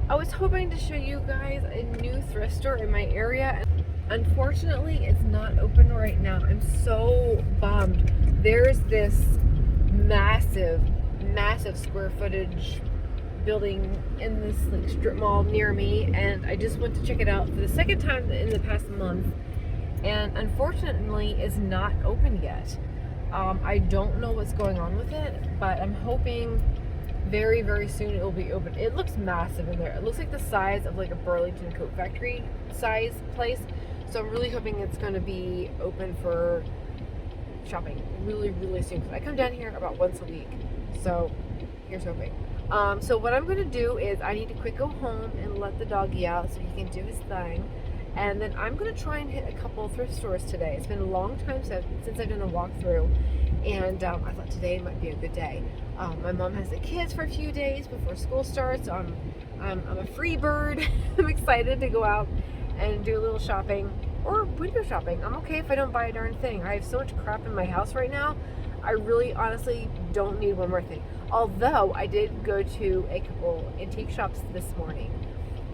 I was hoping to show you guys a new thrift store in my area. Unfortunately, it's not open right now. I'm so bummed. There's this massive, massive square footage building in this like strip mall near me, and I just went to check it out for the second time in the past month, and unfortunately it's not open yet. I don't know what's going on with it, but I'm hoping very, very soon it will be open. It looks massive in there. It looks like the size of like a Burlington coat factory size place. So I'm really hoping it's going to be open for shopping really, really soon. Because I come down here about once a week. So here's hoping. So what I'm going to do is I need to quick go home and let the doggy out so he can do his thing. And then I'm going to try and hit a couple thrift stores today. It's been a long time since I've done a walkthrough. And I thought today might be a good day. My mom has the kids for a few days before school starts. So I'm a free bird. I'm excited to go out and do a little shopping or window shopping. I'm okay if I don't buy a darn thing. I have so much crap in my house right now. I really honestly don't need one more thing. Although I did go to a couple antique shops this morning,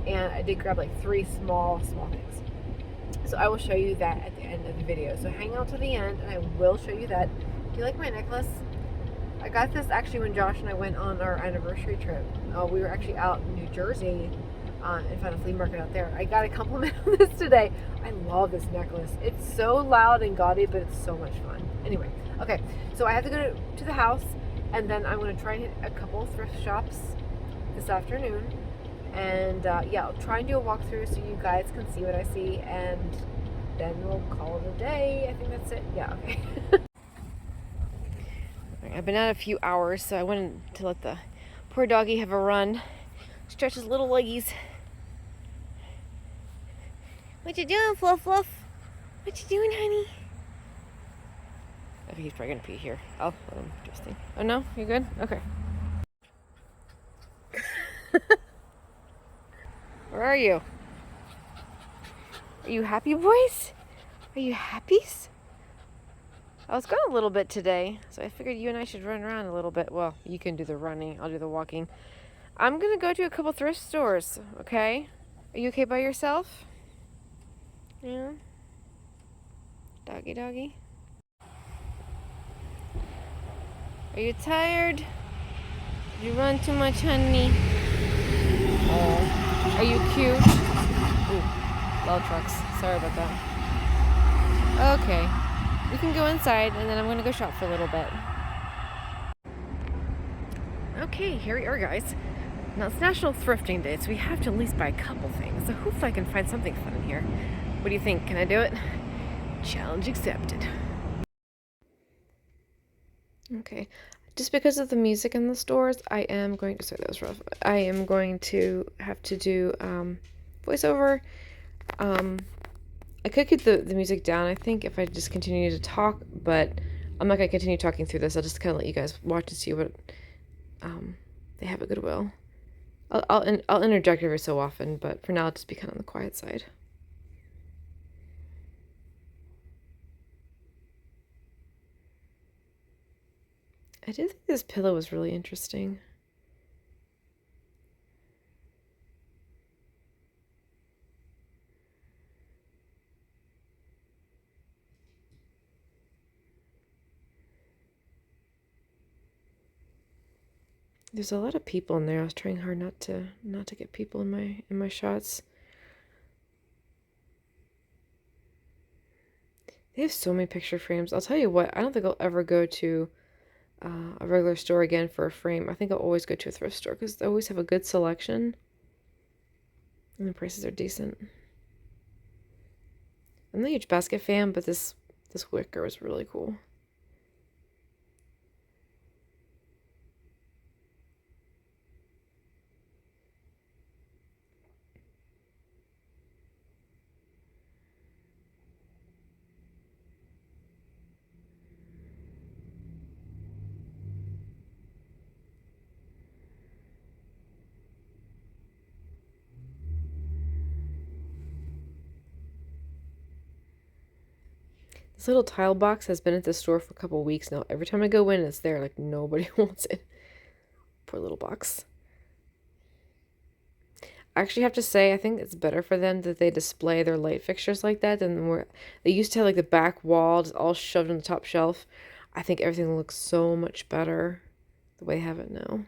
and I did grab like 3 small things. So I will show you that at the end of the video. So hang out to the end and I will show you that. Do you like my necklace? I got this actually when Josh and I went on our anniversary trip. We were actually out in New Jersey and found a flea market out there. I got a compliment on this today. I love this necklace. It's so loud and gaudy, but it's so much fun. Anyway, okay, so I have to go to the house, and then I'm going to try and hit a couple thrift shops this afternoon. And yeah, I'll try and do a walkthrough so you guys can see what I see, and then we'll call it a day. I think that's it. Yeah, okay. I've been out a few hours, so I wanted to let the poor doggy have a run. Stretch his little leggies. What you doing, Fluff Fluff? What you doing, honey? Okay, he's probably gonna pee here. I'll let him do his thing. Oh no, you good? Okay. Where are you? Are you happy, boys? Are you happies? I was gone a little bit today, so I figured you and I should run around a little bit. Well, you can do the running, I'll do the walking. I'm gonna go to a couple thrift stores, okay? Are you okay by yourself? Yeah? Doggy doggy? Are you tired? Did you run too much, honey? Oh. Are you cute? Ooh, loud trucks. Sorry about that. Okay. We can go inside, and then I'm gonna go shop for a little bit. Okay, here we are, guys. Now, it's National Thrifting Day, so we have to at least buy a couple things. So hopefully I can find something fun in here. What do you think? Can I do it? Challenge accepted. Okay. Just because of the music in the stores, I am going to... Sorry, that was rough. I am going to have to do voiceover. I could keep the music down, I think, if I just continue to talk, but I'm not going to continue talking through this. I'll just kind of let you guys watch and see what they have at Goodwill. I'll interject every so often, but for now, I'll just be kind of on the quiet side. I did think this pillow was really interesting. There's a lot of people in there. I was trying hard not to get people in my shots. They have so many picture frames. I'll tell you what, I don't think I'll ever go to a regular store again for a frame. I think I'll always go to a thrift store because they always have a good selection and the prices are decent. I'm not a huge basket fan, but this wicker was really cool. This little tile box has been at the store for a couple weeks now. Every time I go in, it's there. Like, nobody wants it. Poor little box. I actually have to say, I think it's better for them that they display their light fixtures like that than where they used to have like the back wall just all shoved on the top shelf. I think everything looks so much better the way I have it now.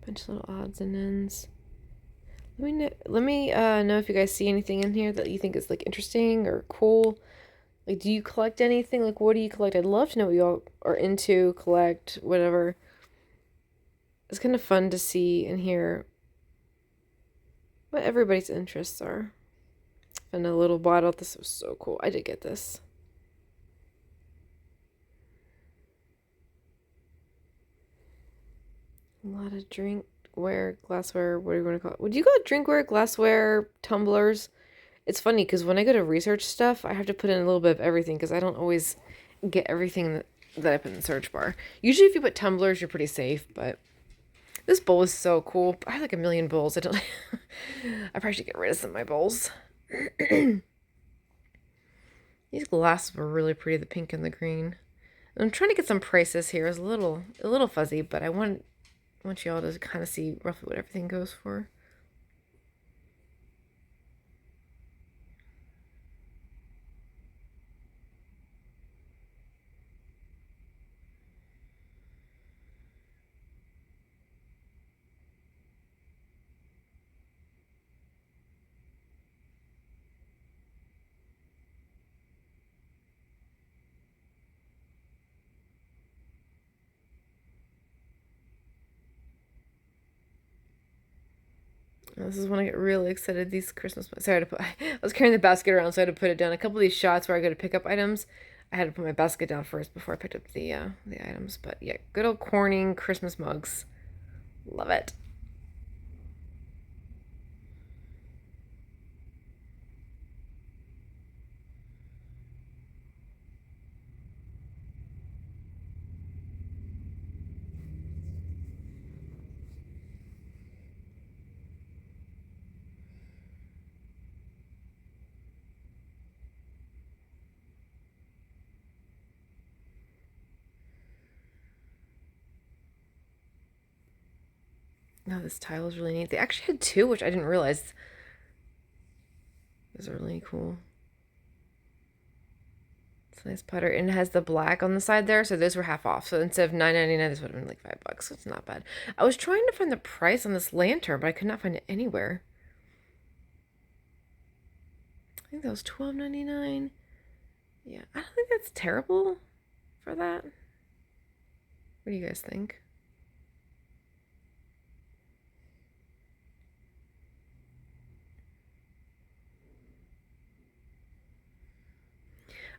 Bunch of little odds and ends. Let me know if you guys see anything in here that you think is like interesting or cool. Like, do you collect anything? Like, what do you collect? I'd love to know what you all are into, collect, whatever. It's kind of fun to see and hear what everybody's interests are. And a little bottle. This was so cool. I did get this. A lot of drinkware, glassware, what do you want to call it? Would you call it drinkware, glassware, tumblers? It's funny because when I go to research stuff, I have to put in a little bit of everything because I don't always get everything that I put in the search bar. Usually if you put tumblers, you're pretty safe, but this bowl is so cool. I have like a million bowls. I probably should get rid of some of my bowls. These glasses were really pretty, the pink and the green. And I'm trying to get some prices here. It's a little fuzzy, but I want y'all to kind of see roughly what everything goes for. This is when I get really excited. These Christmas. Sorry, I was carrying the basket around, so I had to put it down. A couple of these shots where I go to pick up items, I had to put my basket down first before I picked up the items. But yeah, good old Corning Christmas mugs. Love it. No, this tile is really neat. They actually had two, which I didn't realize. Those are really cool. It's a nice putter. And it has the black on the side there, so those were half off. So instead of $9.99, this would have been like $5. So it's not bad. I was trying to find the price on this lantern, but I could not find it anywhere. I think that was $12.99. Yeah, I don't think that's terrible for that. What do you guys think?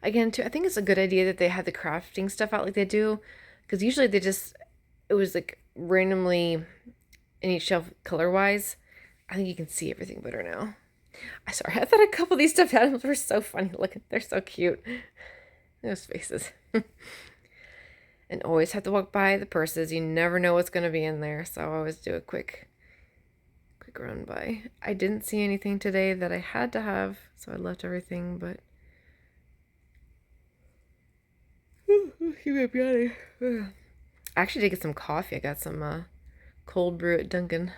Again, too, I think it's a good idea that they had the crafting stuff out like they do, because usually it was like randomly in each shelf color-wise. I think you can see everything better now. I thought a couple of these stuffed animals were so funny looking. They're so cute. Those faces. And always have to walk by the purses. You never know what's going to be in there, so I always do a quick run by. I didn't see anything today that I had to have, so I left everything, but you might be out of I actually did get some coffee. I got some cold brew at Dunkin'.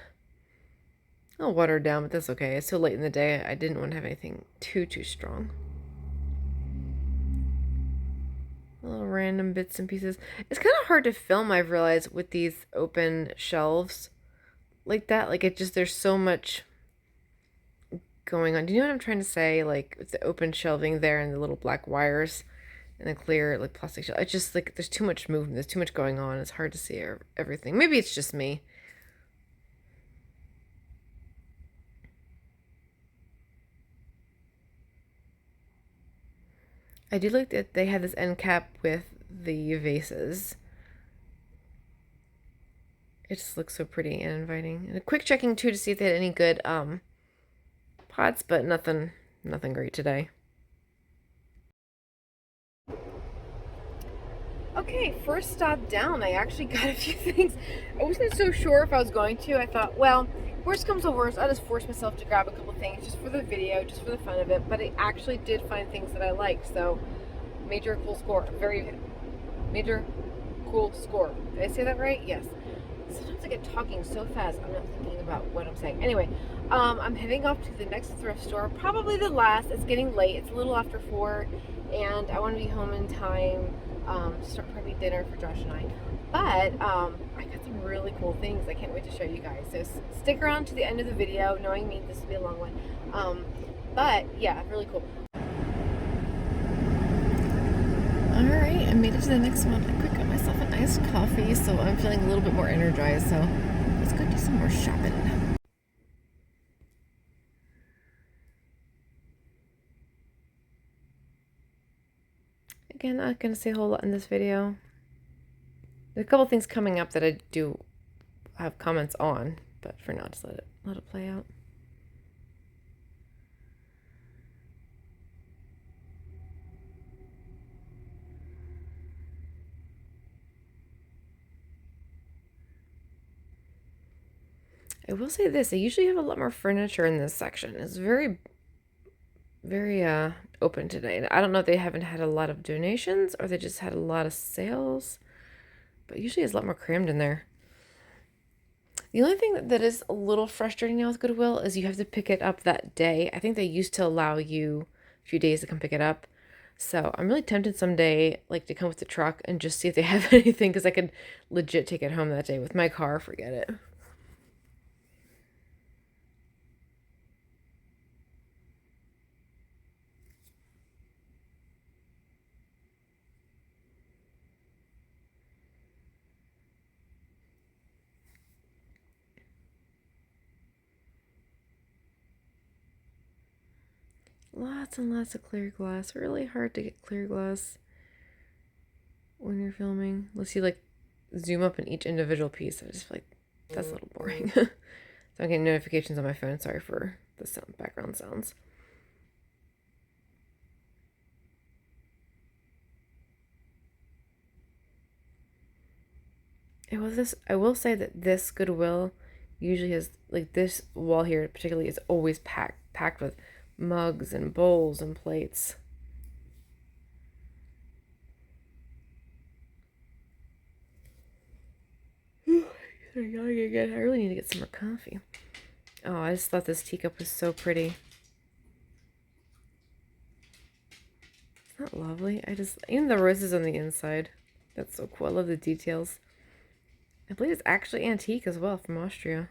I'll water it down, but that's okay. It's so late in the day. I didn't want to have anything too strong. Little random bits and pieces. It's kind of hard to film, I've realized, with these open shelves like that. Like, there's so much going on. Do you know what I'm trying to say? Like, with the open shelving there and the little black wires and the clear, like, plastic shelf. It's just, like, there's too much movement. There's too much going on. It's hard to see everything. Maybe it's just me. I do like that they had this end cap with the vases. It just looks so pretty and inviting. And a quick checking too to see if they had any good pots, but nothing great today. Okay, first stop down, I actually got a few things. I wasn't so sure if I was going to. I thought, well, worst comes to worst, I'll just force myself to grab a couple things just for the video, just for the fun of it. But I actually did find things that I liked, so major cool score. Very major cool score. Did I say that right? Yes. Sometimes I get talking so fast, I'm not thinking about what I'm saying. Anyway, I'm heading off to the next thrift store, probably the last. It's getting late. It's a little after 4, and I want to be home in time to start prepping dinner for Josh and I. But I got some really cool things. I can't wait to show you guys. So stick around to the end of the video, knowing me, this will be a long one. But yeah, really cool. Alright, I made it to the next one. I quick got myself an iced coffee, so I'm feeling a little bit more energized, so let's go do some more shopping. Again, not gonna say a whole lot in this video. There's a couple things coming up that I do have comments on, but for now, just let it play out. I will say this, I usually have a lot more furniture in this section. It's very open today. I don't know if they haven't had a lot of donations or they just had a lot of sales, but usually it's a lot more crammed in there. The only thing that is a little frustrating now with Goodwill is you have to pick it up that day. I think they used to allow you a few days to come pick it up. So I'm really tempted someday, like, to come with the truck and just see if they have anything, because I could legit take it home that day. With my car, forget it. Lots and lots of clear glass. Really hard to get clear glass when you're filming. Unless you, like, zoom up in each individual piece. I just feel like that's a little boring. So I'm getting notifications on my phone. Sorry for the background sounds. I will say that this Goodwill usually has, like, this wall here particularly is always packed with mugs and bowls and plates. They're yawning again. I really need to get some more coffee. Oh, I just thought this teacup was so pretty. Isn't that lovely? Even the roses on the inside. That's so cool. I love the details. I believe it's actually antique as well, from Austria.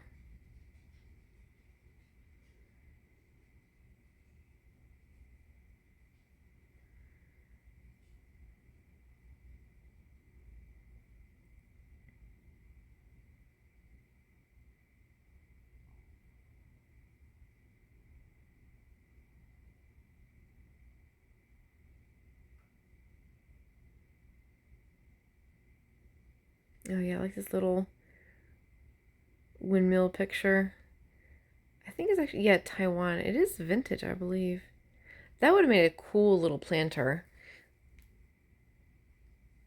Oh yeah, I like this little windmill picture. I think it's actually, yeah, Taiwan. It is vintage, I believe. That would have made a cool little planter.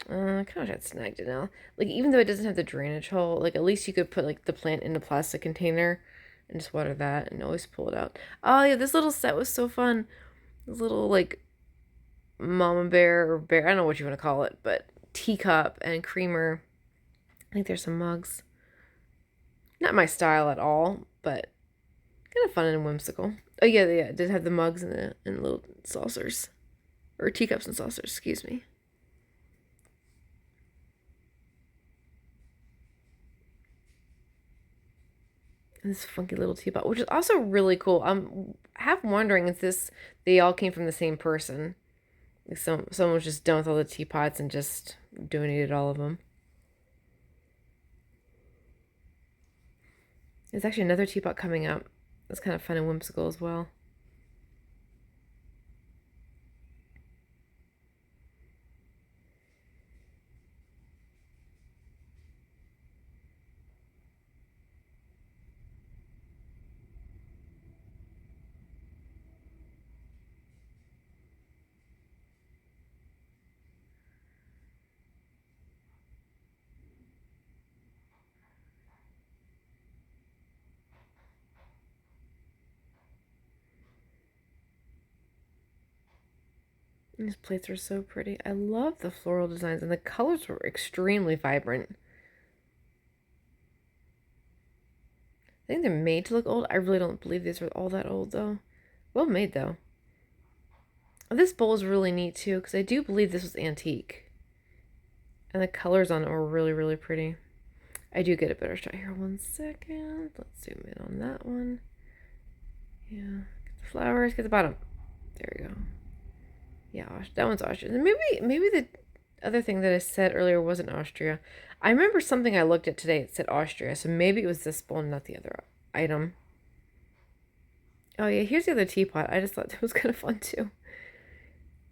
I kind of wish I'd snagged it now. Like, even though it doesn't have the drainage hole, like, at least you could put, like, the plant in a plastic container and just water that and always pull it out. Oh yeah, this little set was so fun. This little, like, mama bear or bear, I don't know what you want to call it, but teacup and creamer. I think there's some mugs. Not my style at all, but kind of fun and whimsical. Oh yeah, it did have the mugs and little saucers. Or teacups and saucers, excuse me. And this funky little teapot, which is also really cool. I'm half wondering if they all came from the same person. Like someone was just done with all the teapots and just donated all of them. There's actually another teapot coming up. That's kind of fun and whimsical as well. These plates are so pretty. I love the floral designs, and the colors were extremely vibrant. I think they're made to look old. I really don't believe these are all that old, though. Well made, though. This bowl is really neat, too, because I do believe this was antique. And the colors on it were really, really pretty. I do get a better shot here. 1 second. Let's zoom in on that one. Yeah. Get the flowers. Get the bottom. There we go. Yeah, that one's Austria. Maybe the other thing that I said earlier wasn't Austria. I remember something I looked at today. It said Austria, so maybe it was this bowl, not the other item. Oh yeah, here's the other teapot. I just thought that was kind of fun too.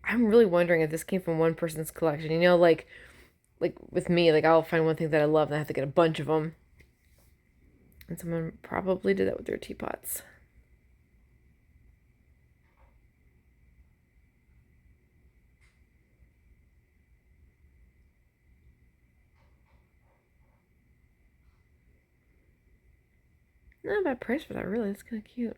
I'm really wondering if this came from one person's collection. You know, like with me, like I'll find one thing that I love and I have to get a bunch of them. And someone probably did that with their teapots. Not a bad price for that, really. It's kind of cute.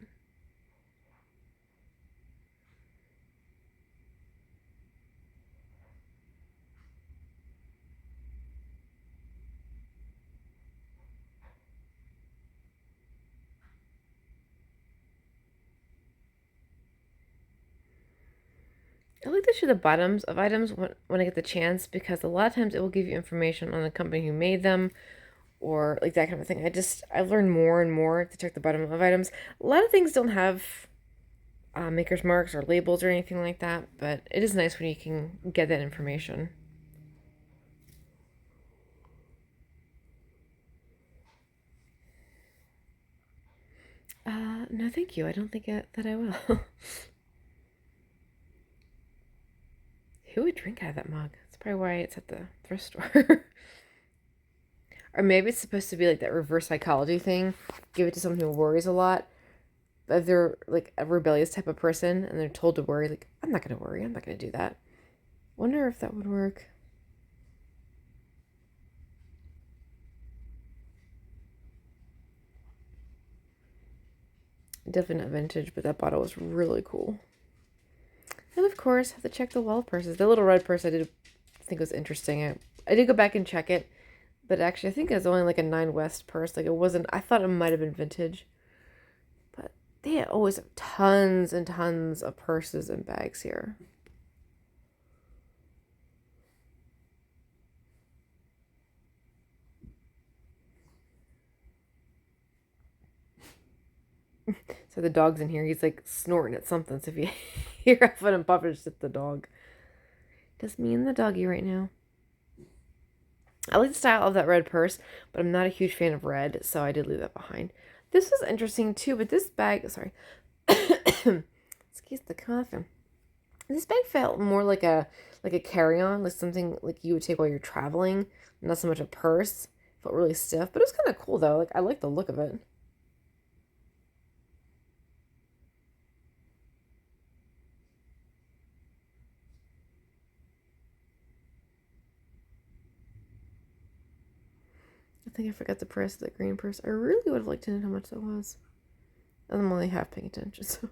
I like to show the bottoms of items when I get the chance, because a lot of times it will give you information on the company who made them or like that kind of thing. I've learned more and more to check the bottom of items. A lot of things don't have maker's marks or labels or anything like that, but it is nice when you can get that information. No, thank you. I don't think that I will. Who would drink out of that mug? That's probably why it's at the thrift store. Or maybe it's supposed to be like that reverse psychology thing. Give it to someone who worries a lot. But if they're like a rebellious type of person and they're told to worry, like, I'm not going to worry. I'm not going to do that. Wonder if that would work. Definitely not vintage, but that bottle was really cool. And of course, have to check the wall purses. The little red purse I did think was interesting. I did go back and check it, but actually I think it was only like a 9 West purse. Like it wasn't, I thought it might have been vintage. But they always have tons and tons of purses and bags here. So the dog's in here. He's like snorting at something. So if you hear a foot and puff, it's just the dog. Just me and the doggy right now. I like the style of that red purse, but I'm not a huge fan of red, so I did leave that behind. This was interesting too, but this bag, sorry, excuse the coughing. This bag felt more like a carry-on, like something like you would take while you're traveling, not so much a purse. It felt really stiff, but it was kind of cool though. Like I like the look of it. I think I forgot the price of the green purse. I really would have liked to know how much that was. I'm only half paying attention, so.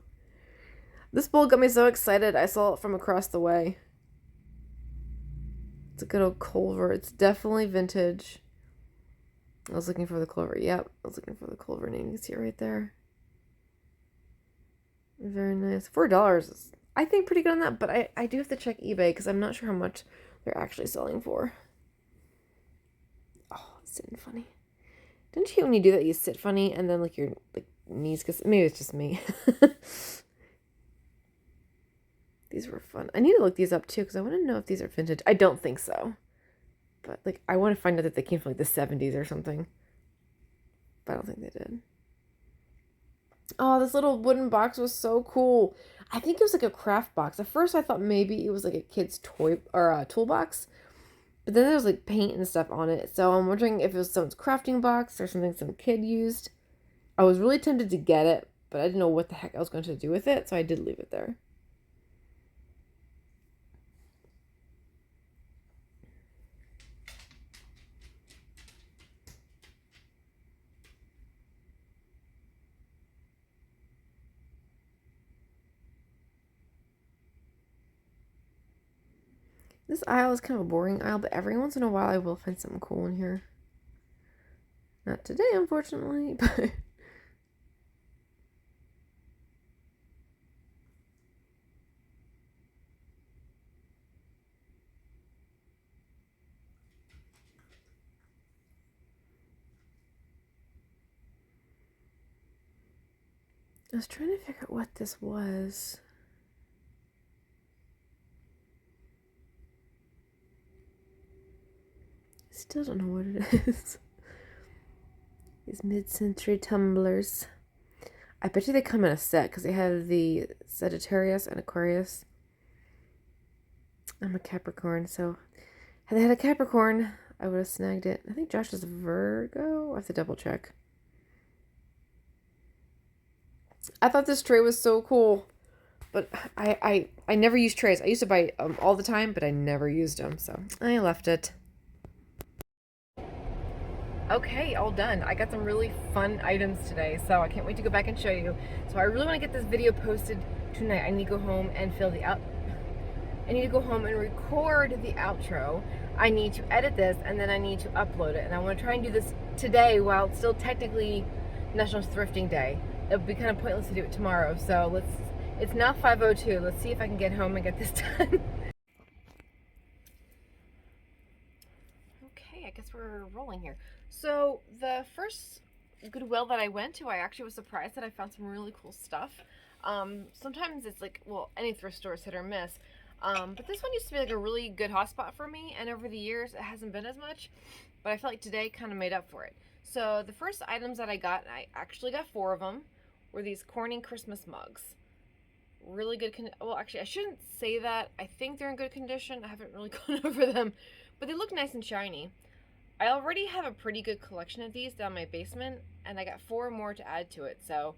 This bowl got me so excited. I saw it from across the way. It's a good old Culver. It's definitely vintage. I was looking for the Culver. Yep, I was looking for the Culver name. You can see it right there. Very nice. $4 is, I think, pretty good on that, but I do have to check eBay because I'm not sure how much they're actually selling for. Oh, it's sitting funny. Don't you hate when you do that? You sit funny and then like your like knees, because maybe it's just me. These were fun. I need to look these up too because I want to know if these are vintage. I don't think so. But like I want to find out that they came from like the 70s or something. But I don't think they did. Oh, this little wooden box was so cool. I think it was like a craft box. At first I thought maybe it was like a kid's toy or a toolbox. But then there was like paint and stuff on it. So I'm wondering if it was someone's crafting box or something some kid used. I was really tempted to get it, but I didn't know what the heck I was going to do with it. So I did leave it there. This aisle is kind of a boring aisle, but every once in a while I will find something cool in here. Not today, unfortunately, but... I was trying to figure out what this was. I still don't know what it is. These mid-century tumblers. I bet you they come in a set because they have the Sagittarius and Aquarius. I'm a Capricorn, so had they had a Capricorn, I would have snagged it. I think Josh is a Virgo. I have to double check. I thought this tray was so cool, but I never use trays. I used to buy all the time, but I never used them, so I left it. Okay, all done. I got some really fun items today, so I can't wait to go back and show you. So I really want to get this video posted tonight. I need to go home and I need to go home and record the outro. I need to edit this, and then I need to upload it. And I want to try and do this today while it's still technically National Thrifting Day. It would be kind of pointless to do it tomorrow. So it's now 5:02. Let's see if I can get home and get this done. Okay, I guess we're rolling here. So the first Goodwill that I went to, I actually was surprised that I found some really cool stuff. Sometimes it's like, well, any thrift store is hit or miss. But this one used to be like a really good hotspot for me, and over the years it hasn't been as much, but I feel like today kind of made up for it. So the first items that I got, and I actually got 4 of them, were these Corning Christmas mugs. Really good well, actually, I shouldn't say that. I think they're in good condition. I haven't really gone over them, but they look nice and shiny. I already have a pretty good collection of these down my basement, and I got 4 more to add to it. So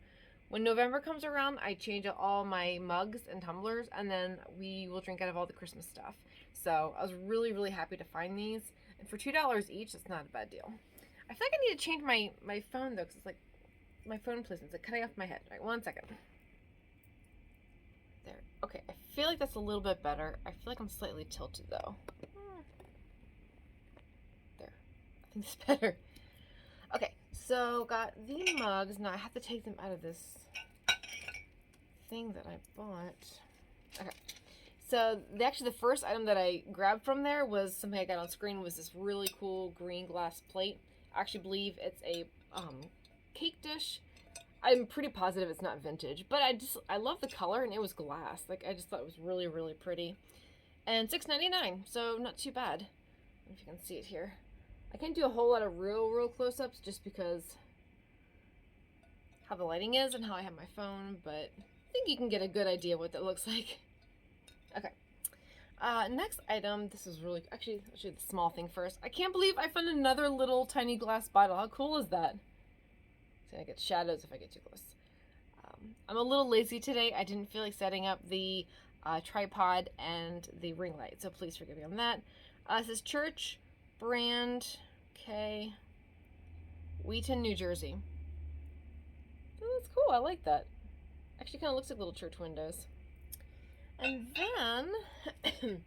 when November comes around, I change out all my mugs and tumblers, and then we will drink out of all the Christmas stuff. So I was really, really happy to find these. And for $2 each, that's not a bad deal. I feel like I need to change my phone, though, because it's like my phone placement's like cutting off my head. All right, 1 second. There. Okay, I feel like that's a little bit better. I feel like I'm slightly tilted, though. There. I think it's better. Okay, so got the mugs. Now I have to take them out of this thing that I bought. Okay, so actually the first item that I grabbed from there was something I got on screen, was this really cool green glass plate. I actually believe it's a cake dish. I'm pretty positive it's not vintage, but I love the color, and it was glass. Like, I just thought it was really, really pretty. And $6.99, so not too bad. I don't know if you can see it here. I can't do a whole lot of real close-ups just because how the lighting is and how I have my phone, but I think you can get a good idea of what that looks like. Okay. Next item, this is really, actually, I'll show you the small thing first. I can't believe I found another little tiny glass bottle. How cool is that? So I get shadows if I get too close. I'm a little lazy today. I didn't feel like setting up the tripod and the ring light, so please forgive me on that. This is Church brand, okay, Wheaton, New Jersey. Oh, that's cool. I like that. Actually, kind of looks like little church windows. And then,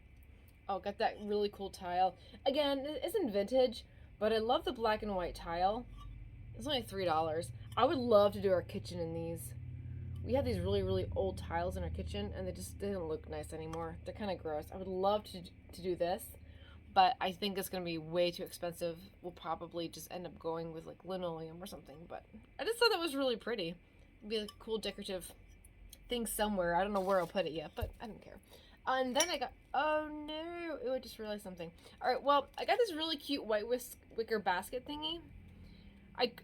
oh, got that really cool tile. Again, it isn't vintage, but I love the black and white tile. It's only $3. I would love to do our kitchen in these. We have these really old tiles in our kitchen, and they don't look nice anymore. They're kind of gross. I would love to do this, but I think it's going to be way too expensive. We'll probably just end up going with like linoleum or something, but I just thought that was really pretty. It'd be like a cool decorative thing somewhere. I don't know where I'll put it yet, but I don't care. And then I got, oh no, I just realized something. All right, well, I got this really cute white wicker basket thingy.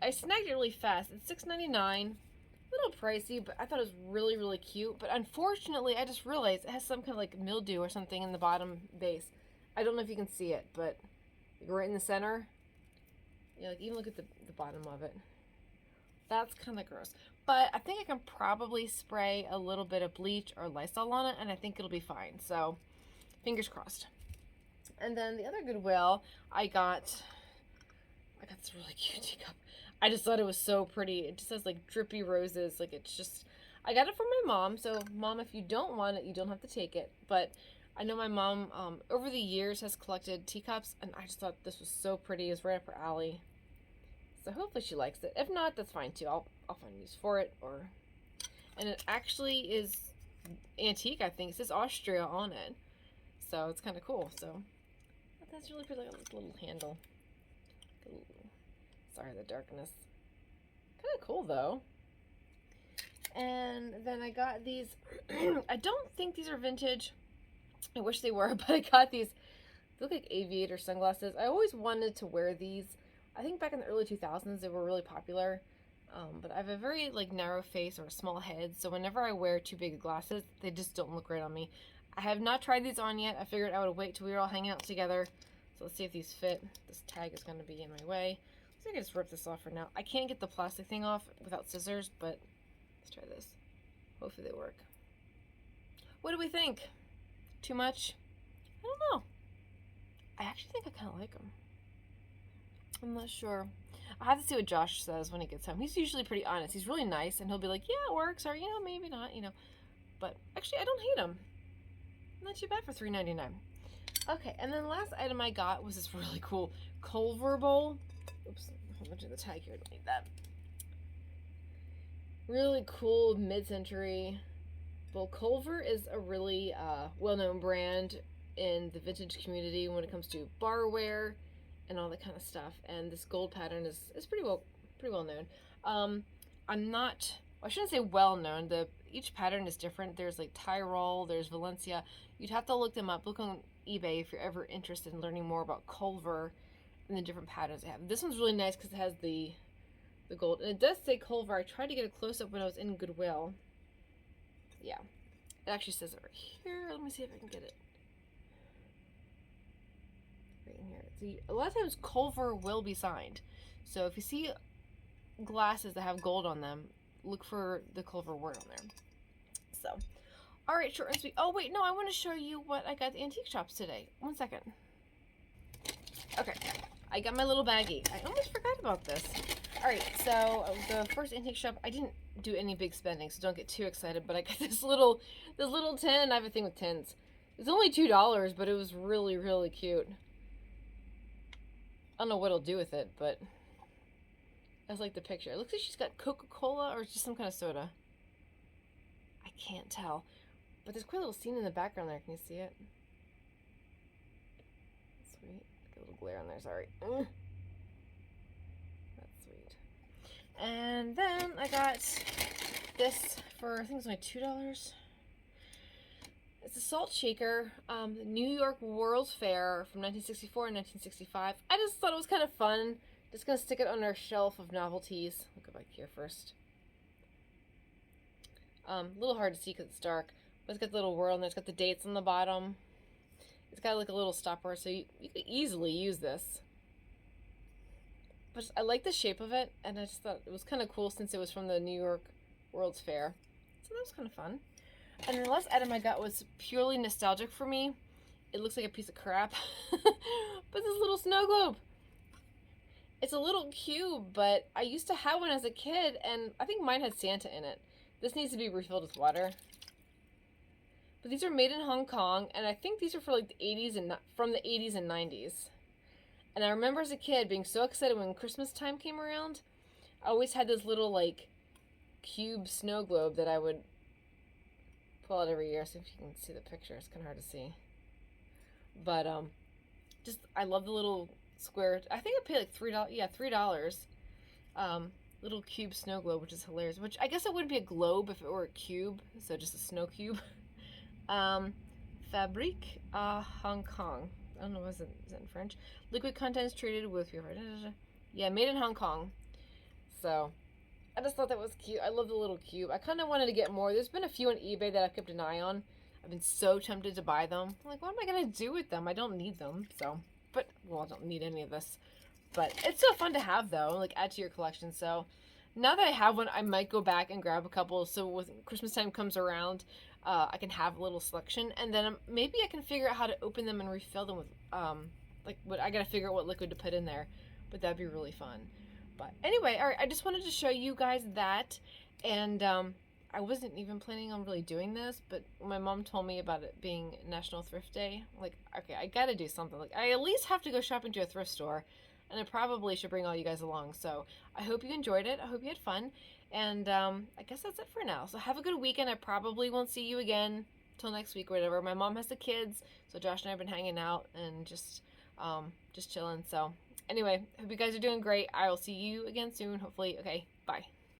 I snagged it really fast. It's $6.99. A little pricey, but I thought it was really cute. But unfortunately, I just realized it has some kind of like mildew or something in the bottom base. I don't know if you can see it, but right in the center, yeah, like even look at the bottom of it. That's kind of gross. But I think I can probably spray a little bit of bleach or Lysol on it, and I think it'll be fine. So, fingers crossed. And then the other Goodwill, I got this really cute teacup. I just thought it was so pretty. It just has like drippy roses. Like, it's just, I got it from my mom. So, Mom, if you don't want it, you don't have to take it. But I know my mom, over the years, has collected teacups, and I just thought this was so pretty. It's right up her alley. So hopefully she likes it. If not, that's fine too. I'll find use for it. And it actually is antique, I think. It says Austria on it. So it's kind of cool. So that's really pretty. Like a little handle. Ooh. Sorry, the darkness. Kind of cool though. And then I got these. I don't think these are vintage. I wish they were, but I got these. They look like aviator sunglasses. I always wanted to wear these. I think back in the early 2000s they were really popular. But I have a very like narrow face or a small head, so whenever I wear too big of glasses, they just don't look right on me. I have not tried these on yet. I figured I would wait till we were all hanging out together. So let's see if these fit. This tag is going to be in my way. So I can just rip this off for now. I can't get the plastic thing off without scissors, but let's try this. Hopefully they work. What do we think? Too much? I don't know. I actually think I kind of like them. I'm not sure. I have to see what Josh says when he gets home. He's usually pretty honest. He's really nice, and he'll be like, yeah, it works, or, maybe not, But actually, I don't hate them. Not too bad for $3.99. Okay, and then the last item I got was this really cool Culver bowl. Oops, a whole bunch of the tag here. Don't need that. Really cool mid-century bowl. Culver is a really well-known brand in the vintage community when it comes to barware and all that kind of stuff. And this gold pattern is pretty well known. I shouldn't say well known. Each pattern is different. There's like Tyrol, there's Valencia. You'd have to look them up. Look on eBay if you're ever interested in learning more about Culver and the different patterns they have. This one's really nice because it has the gold. And it does say Culver. I tried to get a close-up when I was in Goodwill. Yeah. It actually says it right here. Let me see if I can get it. Right in here. See, a lot of times Culver will be signed. So if you see glasses that have gold on them, look for the Culver word on there. So, all right, short and sweet. Oh, wait, no, I want to show you what I got at the antique shops today. 1 second. Okay, I got my little baggie. I almost forgot about this. All right, so the first antique shop, I didn't do any big spending, so don't get too excited, but I got this little tin. I have a thing with tins. It's only $2, but it was really, really cute. I don't know what I'll do with it, but that's like the picture. It looks like she's got Coca-Cola or just some kind of soda. I can't tell. But there's quite a little scene in the background there. Can you see it? Sweet. Got a little glare on there, sorry. That's sweet. And then I got this for, I think it was only $2. It's a salt shaker, the New York World's Fair from 1964 and 1965. I just thought it was kind of fun. Just gonna stick it on our shelf of novelties. I'll go back here first. A little hard to see because it's dark, but it's got the little whirl and it's got the dates on the bottom. It's got like a little stopper, so you could easily use this. But I like the shape of it, and I just thought it was kind of cool since it was from the New York World's Fair. So that was kind of fun. And the last item I got was purely nostalgic for me. It looks like a piece of crap, but this little snow globe. It's a little cube, but I used to have one as a kid, and I think mine had Santa in it. This needs to be refilled with water. But these are made in Hong Kong, and I think these are for like the 80s and from the 80s and 90s. And I remember as a kid being so excited when Christmas time came around. I always had this little like cube snow globe that I would pull out every year. See if you can see the picture. It's kind of hard to see. But just I love the little square. I think I paid like $3. Yeah, $3. Little cube snow globe, which is hilarious. Which I guess it wouldn't be a globe if it were a cube, so just a snow cube. Fabrique Hong Kong. I don't know, is it in French? Liquid contents treated with yeah, made in Hong Kong. So I just thought that was cute. I love the little cube. I kind of wanted to get more. There's been a few on eBay that I've kept an eye on. I've been so tempted to buy them. I'm like, what am I gonna do with them? I don't need them. So, but well, I don't need any of this. But it's so fun to have though, like add to your collection. So now that I have one, I might go back and grab a couple. So when Christmas time comes around, I can have a little selection, and then maybe I can figure out how to open them and refill them with like what I gotta figure out what liquid to put in there. But that'd be really fun. But anyway, all right, I just wanted to show you guys that, and I wasn't even planning on really doing this, but my mom told me about it being National Thrift Day. Like, okay, I gotta do something. Like, I at least have to go shopping to a thrift store, and I probably should bring all you guys along. So I hope you enjoyed it. I hope you had fun, and I guess that's it for now. So have a good weekend. I probably won't see you again till next week or whatever. My mom has the kids, so Josh and I have been hanging out and just chilling. So anyway, hope you guys are doing great. I will see you again soon, hopefully. Okay, bye.